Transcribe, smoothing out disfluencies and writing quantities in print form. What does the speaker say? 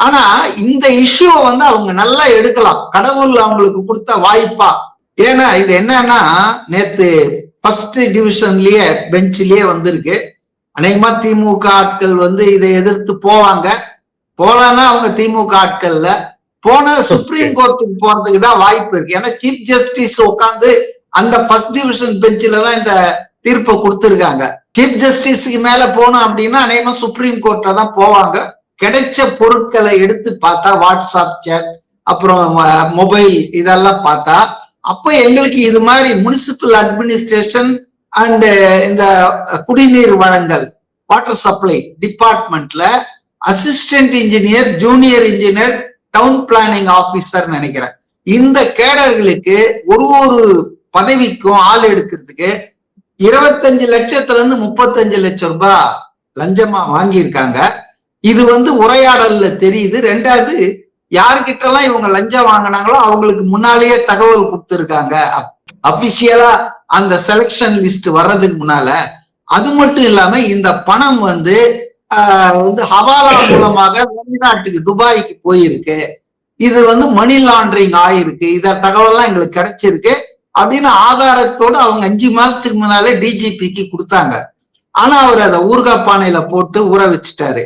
ஆனா இந்த இஷ்யூவை வந்து அவங்க நல்லா எடுக்கலாம், கடவுள் அவங்களுக்கு கொடுத்த வாய்ப்பா. ஏன்னா இது என்னன்னா, நேத்து ஃபர்ஸ்ட் டிவிஷன்லயே பெஞ்சிலேயே வந்திருக்கு. அநேகமா திமுக ஆட்கள் வந்து இதை எதிர்த்து போவாங்க. போலான்னா அவங்க திமுக ஆட்கள்ல போன சுப்ரீம் கோர்ட்டுக்கு போறதுக்கு தான் வாய்ப்பு இருக்கு. ஏன்னா சீஃப் ஜஸ்டிஸ் உட்காந்து அந்த ஃபர்ஸ்ட் டிவிஷன் பெஞ்சில தான் இந்த தீர்ப்பை கொடுத்திருக்காங்க. சீஃப் ஜஸ்டிஸ்க்கு மேல போனோம் அப்படின்னா அநேகமா சுப்ரீம் கோர்ட்ல தான் போவாங்க. கிடைச்ச பொருட்களை எடுத்து பார்த்தா, வாட்ஸ்அப் சேட், அப்புறம் மொபைல், இதெல்லாம் பார்த்தா, அப்ப எங்களுக்கு இது மாதிரி முனிசிபல் அட்மினிஸ்ட்ரேஷன் அண்ட் இந்த குடிநீர் வழங்கல் வாட்டர் சப்ளை டிபார்ட்மெண்ட்ல assistant engineer, junior engineer, down planning officer நினைக்கிறேன், இந்த கேடர்களுக்கு ஒரு பதவிக்கும் ஆள் எடுக்கிறதுக்கு 25 லட்சத்துல இருந்து 35 லட்சம் ரூபாய் லஞ்சமா வாங்கியிருக்காங்க. இது வந்து உரையாடல்ல தெரியுது. ரெண்டாவது, யாருக்கிட்ட எல்லாம் இவங்க லஞ்சம் வாங்கினாங்களோ அவங்களுக்கு முன்னாலேயே தகவல் கொடுத்திருக்காங்க அபிஷியலா அந்த செலக்ஷன் லிஸ்ட் வர்றதுக்கு முன்னால. அது மட்டும் இல்லாம இந்த பணம் வந்து ஹவாலா மூலமாக வெளிநாட்டுக்கு துபாய்க்கு போயிருக்கு. இது வந்து மணி லாண்டரிங் ஆயிருக்கு. இத தகவல்லாம் எங்களுக்கு கிடைச்சிருக்கு அப்படின்னு ஆதாரத்தோடு அவங்க 5 மாசத்துக்கு முன்னாலே டிஜிபிக்கு கொடுத்தாங்க. ஆனா அவர் அதை ஊர்கா பானையில போட்டு ஊற வச்சுட்டாரு.